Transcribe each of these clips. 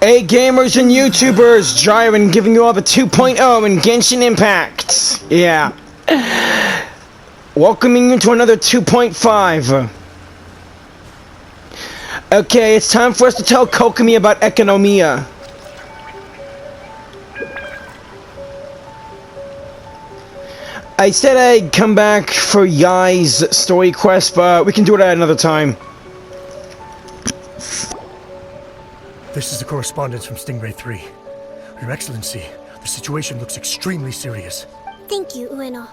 Hey gamers and YouTubers, Jiren giving you all the 2.0 in Genshin Impact. Yeah. Welcoming you to another 2.5. Okay, it's time for us to tell Enkanomiya about Enkanomiya. I said I'd come back for Yai's story quest, but we can do it at another time. This is the correspondence from Stingray 3. Your Excellency, the situation looks extremely serious. Thank you, Ueno.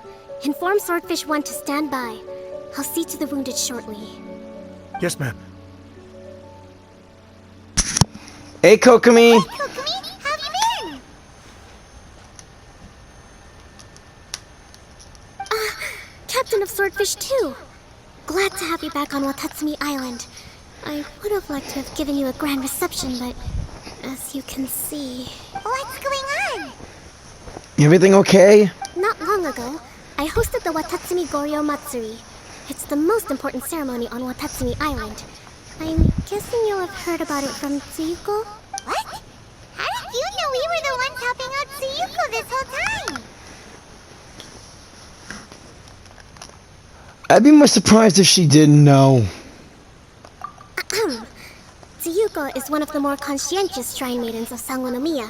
Inform Swordfish 1 to stand by. I'll see to the wounded shortly. Yes, ma'am. Hey, Enkanomiya. Hey, Enkanomiya, how have you been? Captain of Swordfish 2. Glad to have you back on Watatsumi Island. I would have liked to have given you a grand reception, but as you can see... What's going on? Everything okay? Not long ago, I hosted the Watatsumi Goryo Matsuri. It's the most important ceremony on Watatsumi Island. I'm guessing you'll have heard about it from Tsuyuko? What? How did you know we were the ones helping out Tsuyuko this whole time? I'd be more surprised if she didn't know. Tsuyuko is one of the more conscientious shrine maidens of Enkanomiya.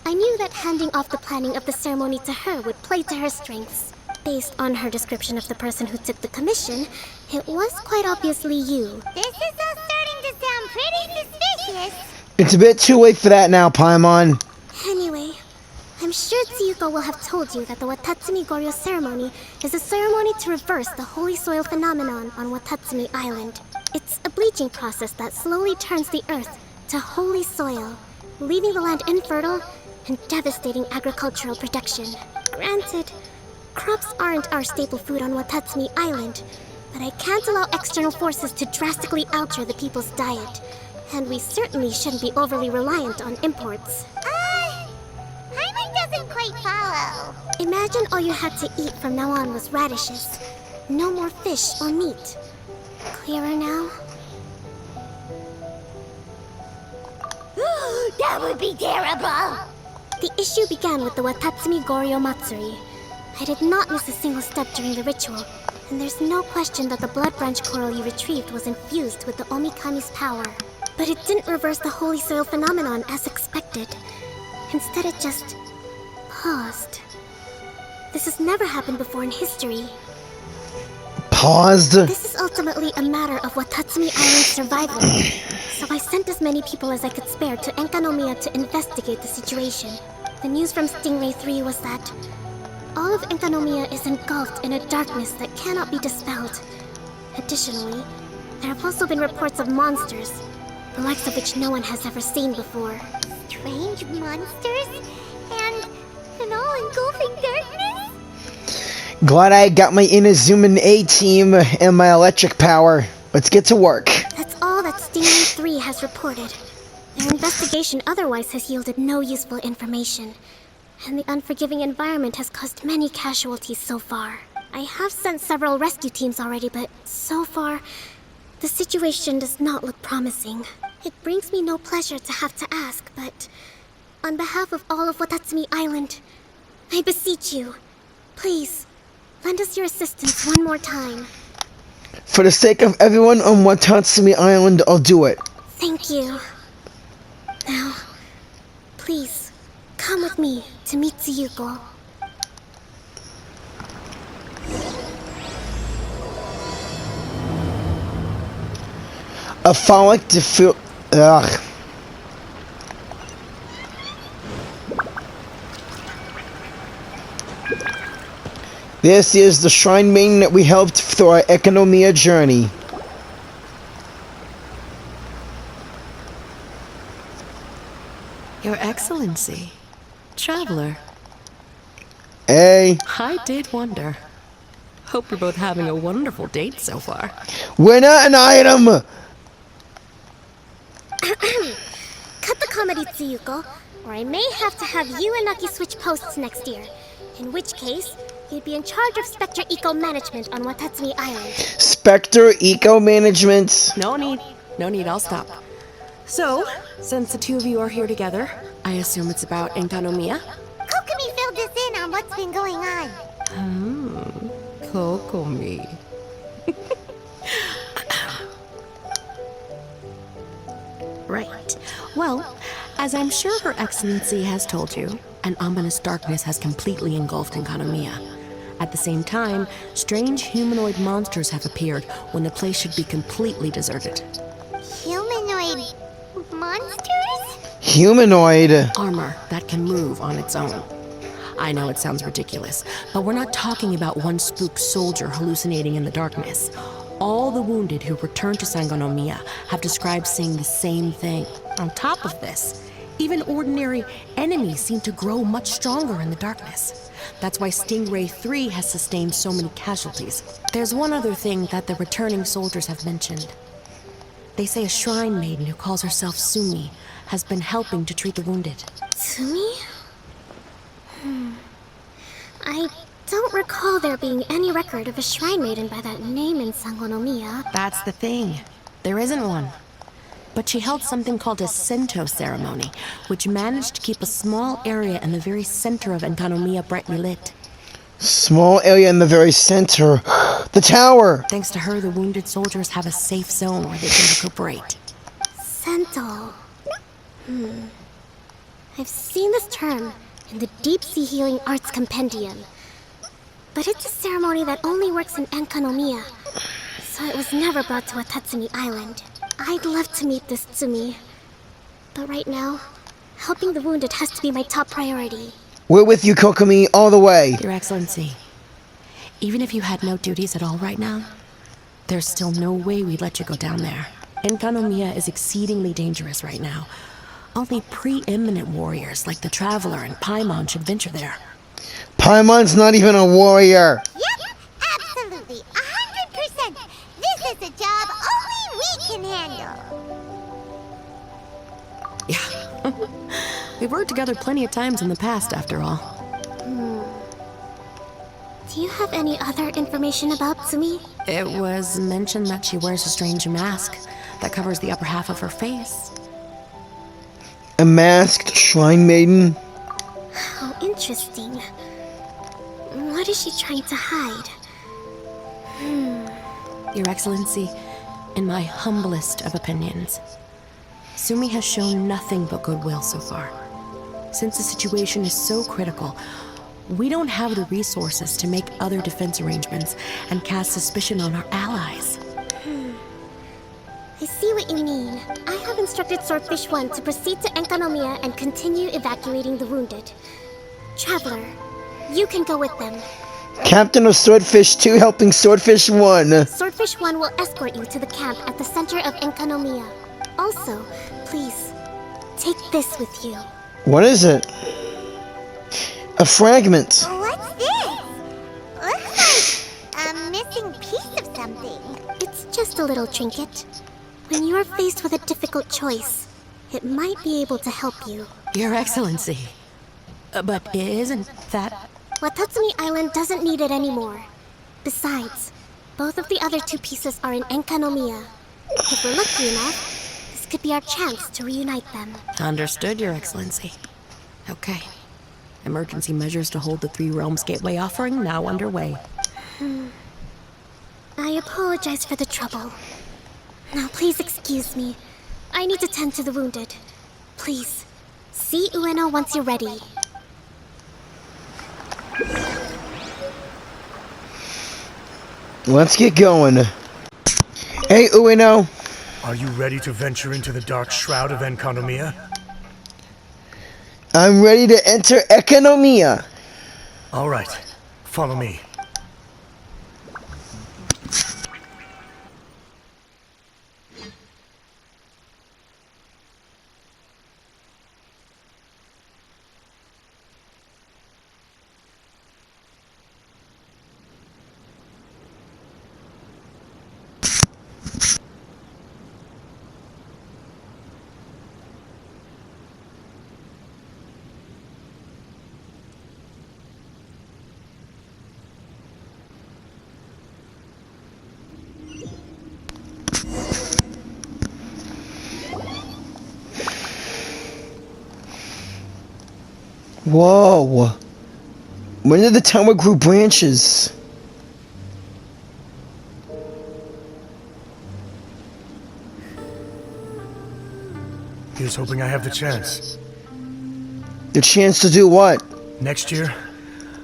I knew that handing off the planning of the ceremony to her would play to her strengths. Based on her description of the person who took the commission, it was quite obviously you. This is all starting to sound pretty suspicious. It's a bit too late for that now, Paimon. Anyway, I'm sure Tsuyuko will have told you that the Watatsumi Goryo ceremony is a ceremony to reverse the holy soil phenomenon on Watatsumi Island. It's a bleaching process that slowly turns the earth to holy soil, leaving the land infertile and devastating agricultural production. Granted, crops aren't our staple food on Watatsumi Island, but I can't allow external forces to drastically alter the people's diet, and we certainly shouldn't be overly reliant on imports. Paimon doesn't quite follow. Imagine all you had to eat from now on was radishes. No more fish or meat. Clearer now? That would be terrible! The issue began with the Watatsumi Goryo Matsuri. I did not miss a single step during the ritual, and there's no question that the blood branch coral you retrieved was infused with the Omikami's power. But it didn't reverse the holy soil phenomenon as expected. Instead, it just paused. This has never happened before in history. Paused? This is ultimately a matter of Watatsumi Island's survival. So I sent as many people as I could spare to Enkanomiya to investigate the situation. The news from Stingray 3 was that all of Enkanomiya is engulfed in a darkness that cannot be dispelled. Additionally, there have also been reports of monsters, the likes of which no one has ever seen before. Strange monsters? And an all-engulfing darkness? Glad I got my Inazuman A-team and my electric power. Let's get to work. That's all that Stingray 3 has reported. Their investigation otherwise has yielded no useful information. And the unforgiving environment has caused many casualties so far. I have sent several rescue teams already, but so far, the situation does not look promising. It brings me no pleasure to have to ask, but on behalf of all of Watatsumi Island, I beseech you, please, lend us your assistance one more time. For the sake of everyone on Watatsumi Island, I'll do it. Thank you. Now, please, come with me to meet Tsuyuko. A phallic to feel. Ugh. This is the shrine maiden that we helped through our Enkanomiya journey. Your Excellency, Traveler. Hey. I did wonder. Hope you're both having a wonderful date so far. We're not an item! Cut the comedy, Tsuyuko, or I may have to have you and Naki switch posts next year. In which case, you'd be in charge of Spectre Eco Management on Watatsumi Island. Spectre Eco Management? No need, I'll stop. So, since the two of you are here together, I assume it's about Enkanomiya? Kokomi filled us in on what's been going on. Kokomi. Right. Well, as I'm sure Her Excellency has told you, an ominous darkness has completely engulfed Enkanomiya. At the same time, strange humanoid monsters have appeared when the place should be completely deserted. Humanoid monsters? Humanoid. Armor that can move on its own. I know it sounds ridiculous, but we're not talking about one spooked soldier hallucinating in the darkness. All the wounded who returned to Enkanomiya have described seeing the same thing. On top of this, even ordinary enemies seem to grow much stronger in the darkness. That's why Stingray 3 has sustained so many casualties. There's one other thing that the returning soldiers have mentioned. They say a shrine maiden who calls herself Sumi has been helping to treat the wounded. Sumi? I don't recall there being any record of a shrine maiden by that name in Enkanomiya. That's the thing. There isn't one. But she held something called a Sento ceremony, which managed to keep a small area in the very center of Enkanomiya brightly lit. Small area in the very center. The tower! Thanks to her, the wounded soldiers have a safe zone where they can recuperate. Sento. I've seen this term in the Deep Sea Healing Arts Compendium. But it's a ceremony that only works in Enkanomiya, so it was never brought to Watatsumi Island. I'd love to meet this Tsumi, but right now, helping the wounded has to be my top priority. We're with you, Kokomi, all the way. Your Excellency, even if you had no duties at all right now, there's still no way we'd let you go down there. Enkanomiya is exceedingly dangerous right now. Only preeminent warriors like the Traveler and Paimon should venture there. Paimon's not even a warrior. Yep, absolutely, 100%. This is a job only we can handle. Yeah. We've worked together plenty of times in the past, after all. Do you have any other information about Tsumi? It was mentioned that she wears a strange mask that covers the upper half of her face. A masked shrine maiden? How interesting. What is she trying to hide? Your Excellency, in my humblest of opinions, Sumi has shown nothing but goodwill so far. Since the situation is so critical, we don't have the resources to make other defense arrangements and cast suspicion on our allies. I see what you mean. I have instructed Swordfish 1 to proceed to Enkanomiya and continue evacuating the wounded. Traveler, you can go with them. Captain of Swordfish 2 helping Swordfish 1. Swordfish 1 will escort you to the camp at the center of Enkanomiya. Also, please, take this with you. What is it? A fragment. What's this? Looks like a missing piece of something. It's just a little trinket. When you are faced with a difficult choice, it might be able to help you. Your Excellency. But isn't that... Watatsumi Island doesn't need it anymore. Besides, both of the other two pieces are in Enkanomiya. If we're lucky enough, this could be our chance to reunite them. Understood, Your Excellency. Okay. Emergency measures to hold the Three Realms Gateway offering now underway. I apologize for the trouble. Now please excuse me. I need to tend to the wounded. Please, see Ueno once you're ready. Let's get going. Hey, Ueno. Are you ready to venture into the dark shroud of Enkanomiya? I'm ready to enter Enkanomiya. All right, follow me. Whoa. When did the tower grow branches? Here's hoping I have the chance. The chance to do what? Next year,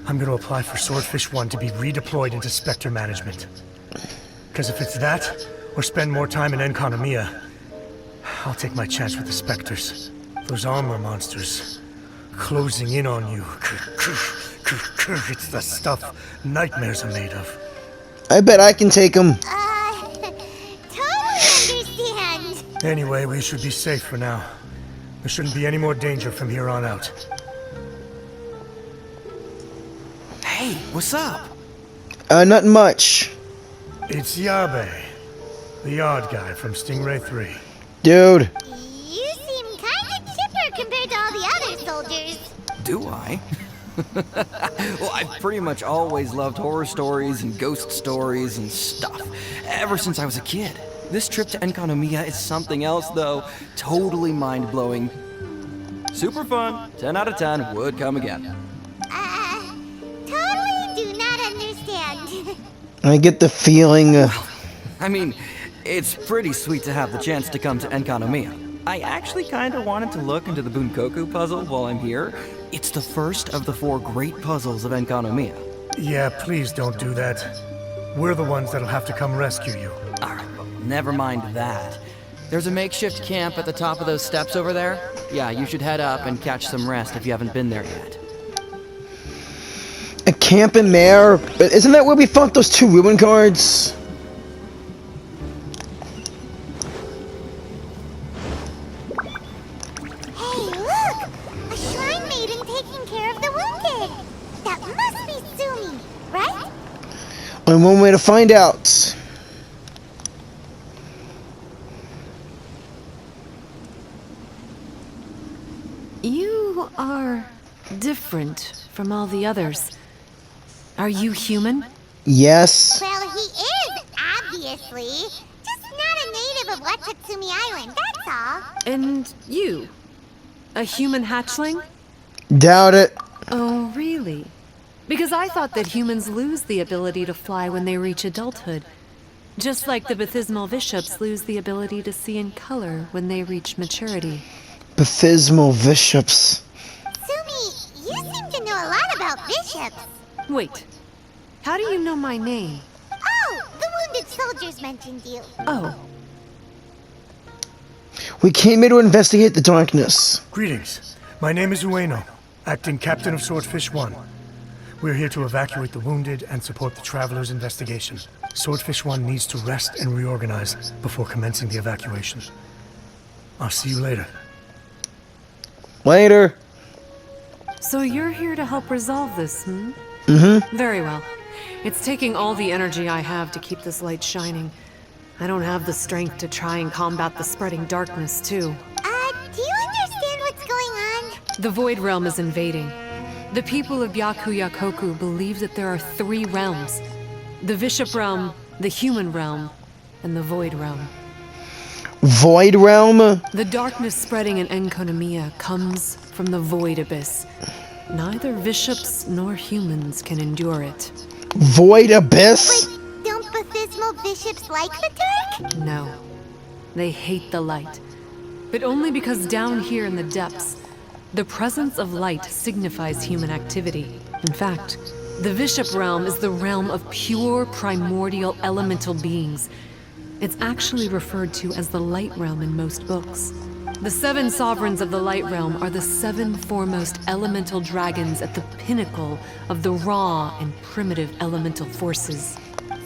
I'm gonna apply for Swordfish 1 to be redeployed into Spectre management. Because if it's that, or spend more time in Enkanomiya, I'll take my chance with the Spectres. Those armor monsters, closing in on you. It's the stuff nightmares are made of. I bet I can take them. Totally understand. Anyway, we should be safe for now. There shouldn't be any more danger from here on out. Hey, what's up? Not much. It's Yabe, the odd guy from Stingray 3. Dude. You seem kinda chipper compared to all the other soldiers. Do I? Well, I've pretty much always loved horror stories and ghost stories and stuff, ever since I was a kid. This trip to Enkanomiya is something else, though. Totally mind-blowing. Super fun. 10 out of 10. Would come again. Totally do not understand. I get the feeling. I mean, it's pretty sweet to have the chance to come to Enkanomiya. I actually kind of wanted to look into the Bunkoku puzzle while I'm here. It's the first of the 4 great puzzles of Enkanomiya. Yeah, please don't do that. We're the ones that'll have to come rescue you. Alright, well, never mind that. There's a makeshift camp at the top of those steps over there. Yeah, you should head up and catch some rest if you haven't been there yet. A camp in there? But isn't that where we fought those 2 ruin guards? Hey, look! A shrine maiden taking care of the wounded. That must be Sumi, right? Only one way to find out. You are different from all the others. Are you human? Yes. Well, he is, obviously. Just not a native of Watatsumi Island, that's all. And you? A human hatchling? Doubt it. Oh, really? Because I thought that humans lose the ability to fly when they reach adulthood. Just like the baptismal bishops lose the ability to see in color when they reach maturity. Baptismal bishops. Sumi, you seem to know a lot about bishops. Wait, how do you know my name? Oh, the wounded soldiers mentioned you. Oh, We came here to investigate the darkness. Greetings. My name is Ueno, acting captain of Swordfish 1. We're here to evacuate the wounded and support the traveler's investigation. Swordfish 1 needs to rest and reorganize before commencing the evacuation. I'll see you later. Later. so you're here to help resolve this, hmm? Mm-hmm. Very well. It's taking all the energy I have to keep this light shining. I don't have the strength to try and combat the spreading darkness, too. Do you understand what's going on? The Void Realm is invading. The people of Yaku-Yakoku believe that there are 3 realms. The Bishop Realm, the Human Realm, and the Void Realm. Void realm? The darkness spreading in Enkanomiya comes from the Void Abyss. Neither bishops nor humans can endure it. Void abyss? Wait, don't baptismal bishops like the dark? No. They hate the light. But only because down here in the depths, the presence of light signifies human activity. In fact, the Bishop Realm is the realm of pure primordial elemental beings. It's actually referred to as the Light Realm in most books. The 7 sovereigns of the Light Realm are the 7 foremost elemental dragons at the pinnacle of the raw and primitive elemental forces.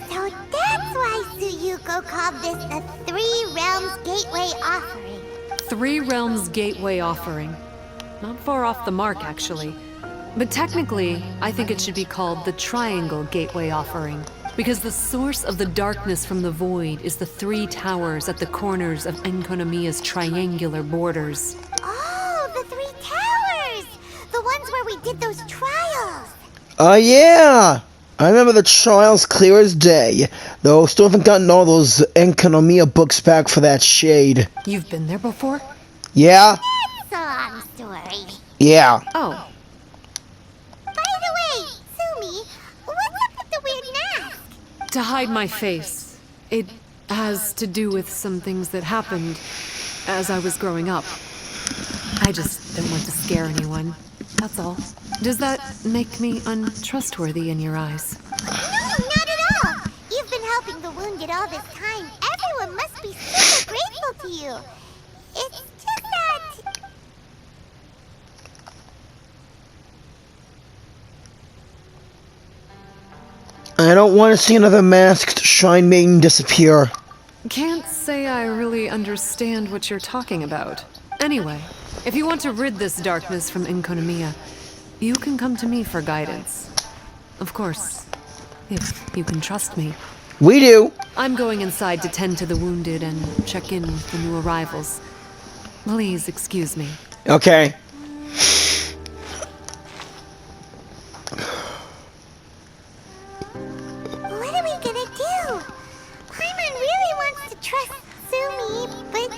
So that's why Tsuyuko called this the 3 Realms Gateway Offering. 3 Realms Gateway Offering. Not far off the mark, actually. But technically, I think it should be called the Triangle Gateway Offering. Because the source of the darkness from the void is the 3 towers at the corners of Enkanomiya's triangular borders. Oh, the 3 towers! The ones where we did those trials! Yeah! I remember the trials clear as day, though still haven't gotten all those Enkanomiya books back for that shade. You've been there before? Yeah? That's a long story. Yeah. Oh, To hide my face. It has to do with some things that happened as I was growing up. I just didn't want to scare anyone. That's all. Does that make me untrustworthy in your eyes? No, not at all! You've been helping the wounded all this time. Everyone must be super grateful to you. It's just that... I don't want to see another masked Shrine Maiden disappear. Can't say I really understand what you're talking about. Anyway, if you want to rid this darkness from Enkanomiya, you can come to me for guidance. Of course, if you can trust me. We do. I'm going inside to tend to the wounded and check in with the new arrivals. Please excuse me. Okay. What are we gonna do? Paimon really wants to trust Sumi, but...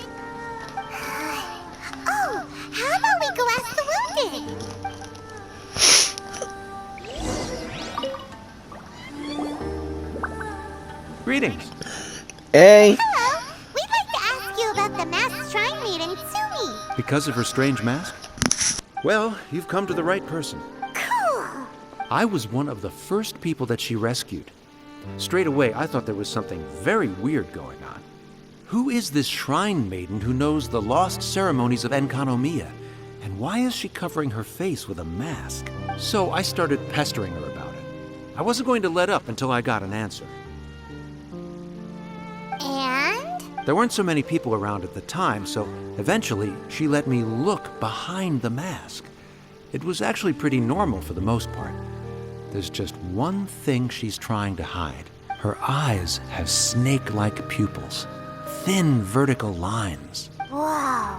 Oh, how about we go ask the wounded? Greetings. Hey. Hello, we'd like to ask you about the masked shrine maiden, Sumi. Because of her strange mask? Well, you've come to the right person. Cool. I was one of the first people that she rescued. Straight away, I thought there was something very weird going on. Who is this shrine maiden who knows the lost ceremonies of Enkanomiya? And why is she covering her face with a mask? So I started pestering her about it. I wasn't going to let up until I got an answer. And? There weren't so many people around at the time, so eventually she let me look behind the mask. It was actually pretty normal for the most part. There's just one thing she's trying to hide. Her eyes have snake-like pupils, thin vertical lines. Whoa.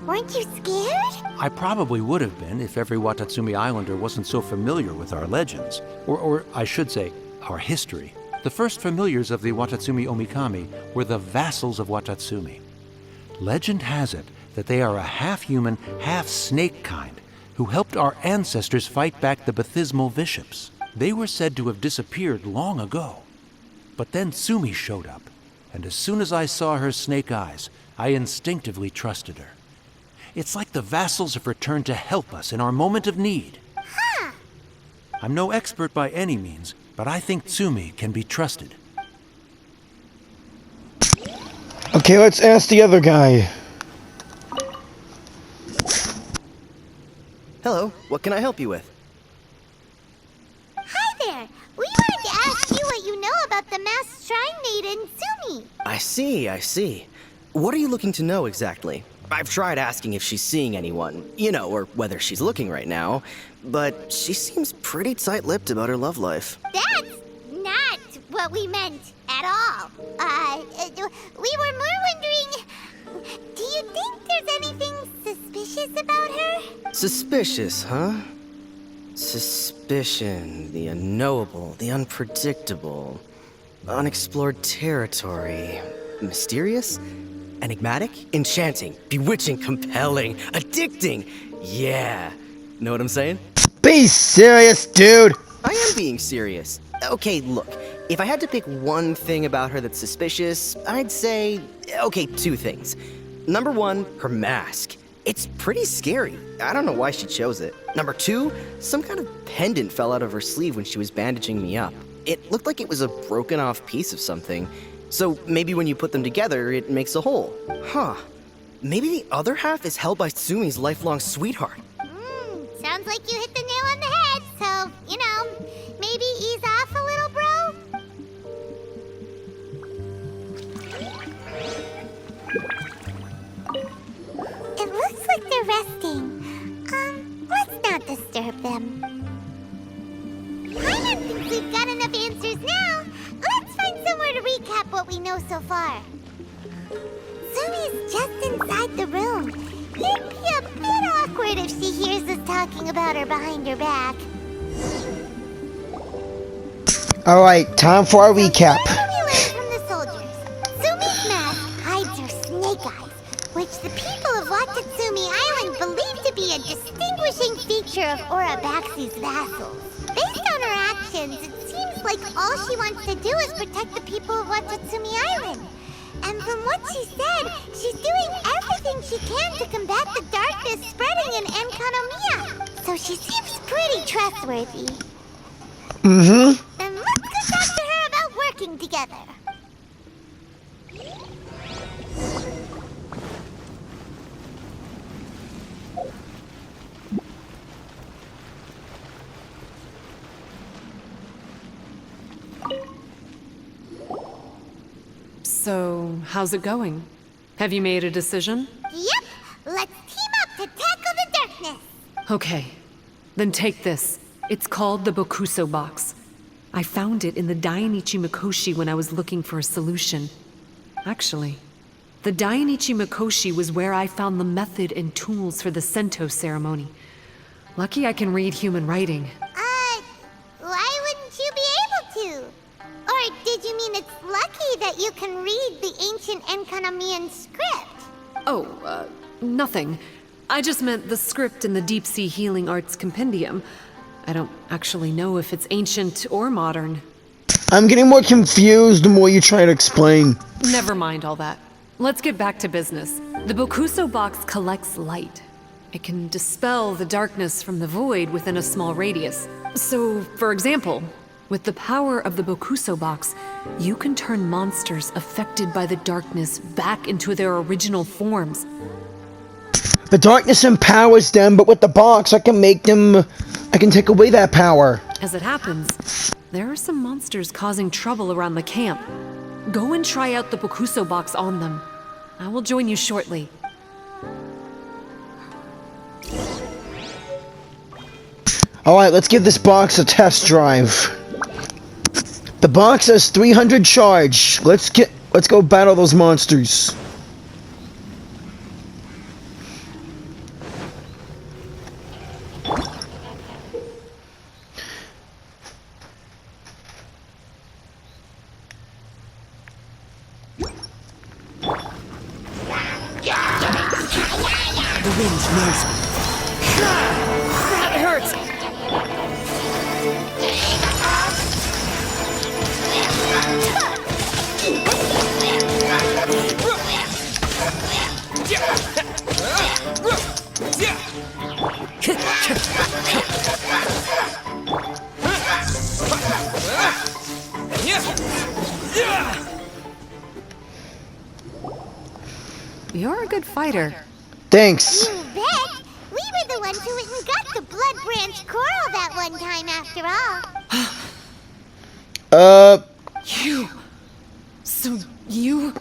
Weren't you scared? I probably would have been if every Watatsumi Islander wasn't so familiar with our legends, or I should say, our history. The first familiars of the Watatsumi Omikami were the vassals of Watatsumi. Legend has it that they are a half-human, half-snake kind who helped our ancestors fight back the Bathismal Bishops. They were said to have disappeared long ago. But then Sumi showed up, and as soon as I saw her snake eyes, I instinctively trusted her. It's like the vassals have returned to help us in our moment of need. Huh. I'm no expert by any means, but I think Tsumi can be trusted. Okay, let's ask the other guy. Hello, what can I help you with? Hi there. We wanted to ask you what you know about the masked shrine maiden, Sumi. I see. What are you looking to know exactly? I've tried asking if she's seeing anyone, or whether she's looking right now, but she seems pretty tight-lipped about her love life. That's not what we meant at all. We were more wondering, do you think there's anything suspicious about her? Suspicious, huh? Suspicion, the unknowable, the unpredictable, unexplored territory, mysterious? Enigmatic? Enchanting, bewitching, compelling, addicting. Yeah. Know what I'm saying? Be serious, dude. I am being serious. Okay, look. If I had to pick one thing about her that's suspicious, I'd say, two things. Number one, her mask. It's pretty scary. I don't know why she chose it. Number two, some kind of pendant fell out of her sleeve when she was bandaging me up. It looked like it was a broken off piece of something. So maybe when you put them together, it makes a whole. Huh. Maybe the other half is held by Sumi's lifelong sweetheart. Sounds like you hit the nail on the head, so, maybe ease off a little, bro? It looks like they're resting. Let's not disturb them. I don't think we've got enough answers now. Let's find somewhere to recap what we know so far. Sumi's just inside the room. It'd be a bit awkward if she hears us talking about her behind her back. Alright, time for our recap. So what do we learn from the soldiers? Sumi's mask hides her snake eyes, which the people of Watatsumi Island believe to be a distinguishing feature of Urabaxi's vassals. Based on her actions, it seems seems like all she wants to do is protect the people of Watatsumi Island. And from what she said, she's doing everything she can to combat the darkness spreading in Enkanomiya. So she seems pretty trustworthy. Mm-hmm. And let's go talk to her about working together. So, how's it going? Have you made a decision? Yep, let's team up to tackle the darkness. Okay, then take this. It's called the Bokuso box. I found it in the Dainichi Mikoshi when I was looking for a solution. Actually, the Dainichi Mikoshi was where I found the method and tools for the Sento ceremony. Lucky I can read human writing. Why wouldn't you be able to? Or did you mean it's lucky that you can read the ancient Enkanomiyan script? Oh, nothing. I just meant the script in the Deep Sea Healing Arts Compendium. I don't actually know if it's ancient or modern. I'm getting more confused the more you try to explain. Never mind all that. Let's get back to business. The Bokuso box collects light. It can dispel the darkness from the void within a small radius. So, for example, with the power of the Bokuso box, you can turn monsters affected by the darkness back into their original forms. The darkness empowers them, but with the box, I can take away that power. As it happens, there are some monsters causing trouble around the camp. Go and try out the Bokuso box on them. I will join you shortly. Alright, let's give this box a test drive. The box has 300 charge. Let's go battle those monsters. The wind knows me. That hurts! You're a good fighter. Thanks. You bet! We were the ones who went and got the Blood Branch Coral that one time after all. So you...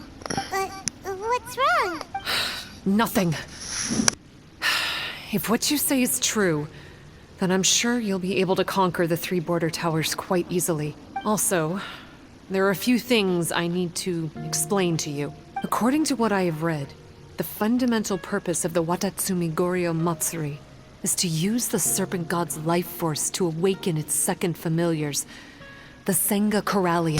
What's wrong? Nothing. If what you say is true, then I'm sure you'll be able to conquer the 3 border towers quite easily. Also, there are a few things I need to explain to you. According to what I have read, the fundamental purpose of the Watatsumi Goryo Matsuri is to use the Serpent God's life force to awaken its second familiars, the Senga Coralia.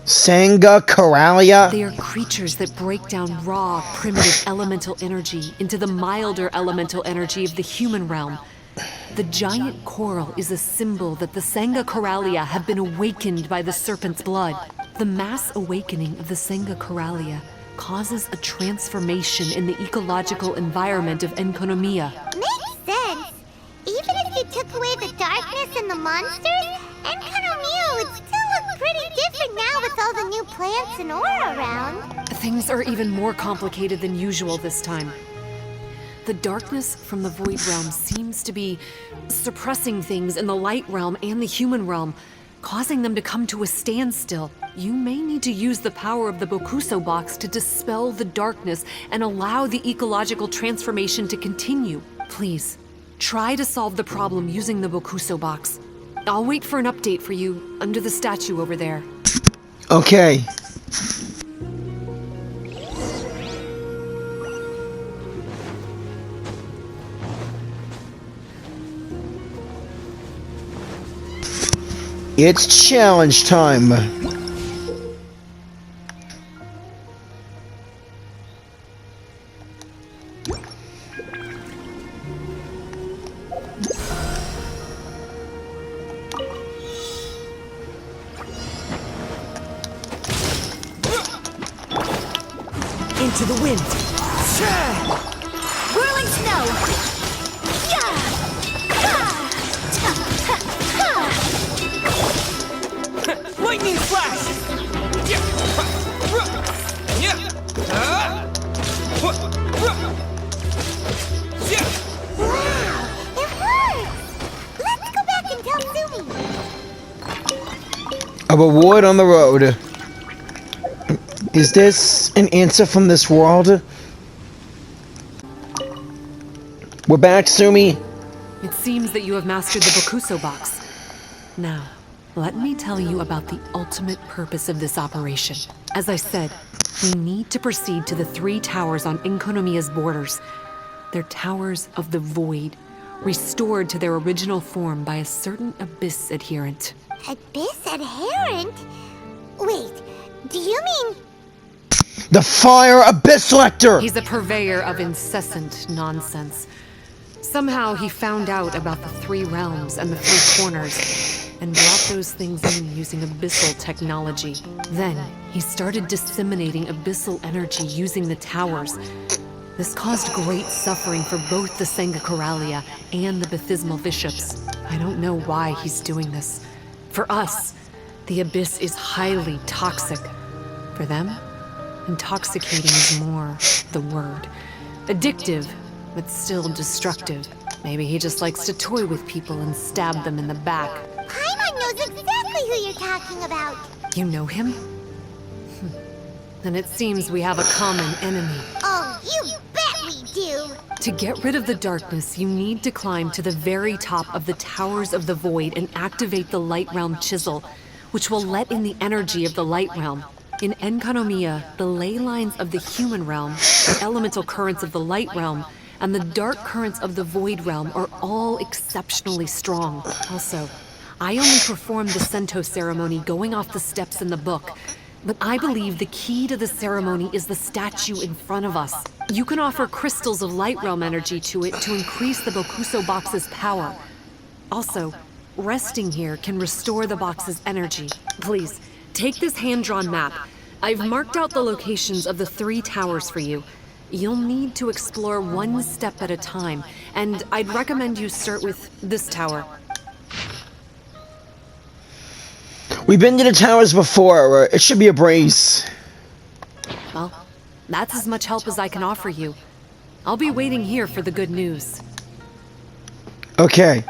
Senga Coralia? They are creatures that break down raw, primitive elemental energy into the milder elemental energy of the human realm. The giant coral is a symbol that the Senga Coralia have been awakened by the serpent's blood. The mass awakening of the Senga Coralia causes a transformation in the ecological environment of Enkanomiya. Makes sense. Even if you took away the darkness and the monsters, Enkanomiya would still look pretty different now with all the new plants and aura around. Things are even more complicated than usual this time. The darkness from the Void Realm seems to be suppressing things in the Light Realm and the human realm, causing them to come to a standstill. You may need to use the power of the Bokuso box to dispel the darkness and allow the ecological transformation to continue. Please, try to solve the problem using the Bokuso box. I'll wait for an update for you under the statue over there. Okay. It's challenge time. to the wind. Whirling snow! Yeah! Lightning flash! Wow! It works! Let's go back and tell Sumi! A reward on the road. Is this an answer from this world? We're back, Sumi. It seems that you have mastered the Bokuso box. Now, let me tell you about the ultimate purpose of this operation. As I said, we need to proceed to the 3 towers on Enkanomiya's borders. They're towers of the void, restored to their original form by a certain Abyss adherent. Abyss adherent? Wait, do you mean... The Fire Abyss Lector! He's a purveyor of incessant nonsense. Somehow he found out about the 3 realms and the 3 corners, and brought those things in using abyssal technology. Then, he started disseminating abyssal energy using the towers. This caused great suffering for both the Sangha and the Bathismal Bishops. I don't know why he's doing this. For us, the abyss is highly toxic. For them, intoxicating is more the word. Addictive, but still destructive. Maybe he just likes to toy with people and stab them in the back. Paimon knows exactly who you're talking about. You know him? Then it seems we have a common enemy. Oh, you bet we do! To get rid of the darkness, you need to climb to the very top of the Towers of the Void and activate the Light Realm Chisel, which will let in the energy of the Light Realm. In Enkanomiya, the ley lines of the human realm, the elemental currents of the Light Realm, and the dark currents of the Void Realm are all exceptionally strong. Also, I only performed the Sento ceremony going off the steps in the book, but I believe the key to the ceremony is the statue in front of us. You can offer crystals of Light Realm energy to it to increase the Bokuso box's power. Also, resting here can restore the box's energy. Please, take this hand-drawn map. I've marked out the locations of the 3 towers for you. You'll need to explore one step at a time, and I'd recommend you start with this tower. We've been to the towers before. It should be a breeze. Well, that's as much help as I can offer you. I'll be waiting here for the good news. Okay.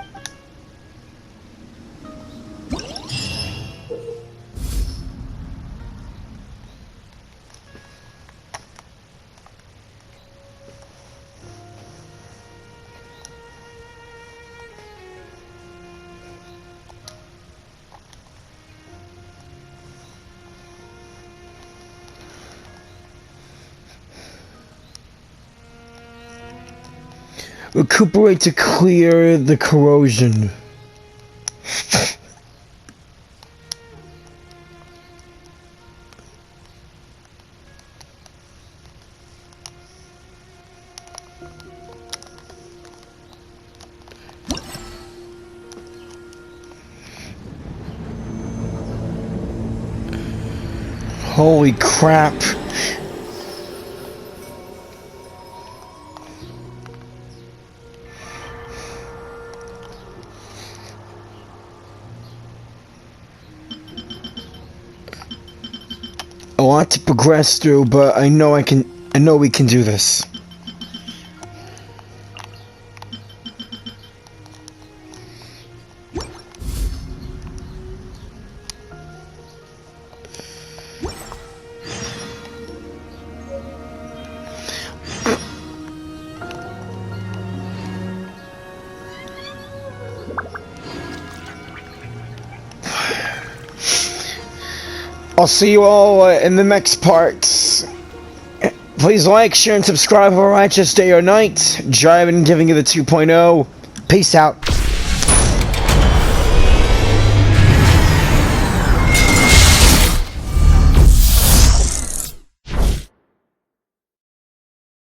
Recuperate to clear the corrosion. Holy crap. A lot to progress through, but I know we can do this. I'll see you all in the next parts. Please like, share, and subscribe for Righteous Day or Night. Driving and giving you the 2.0. Peace out.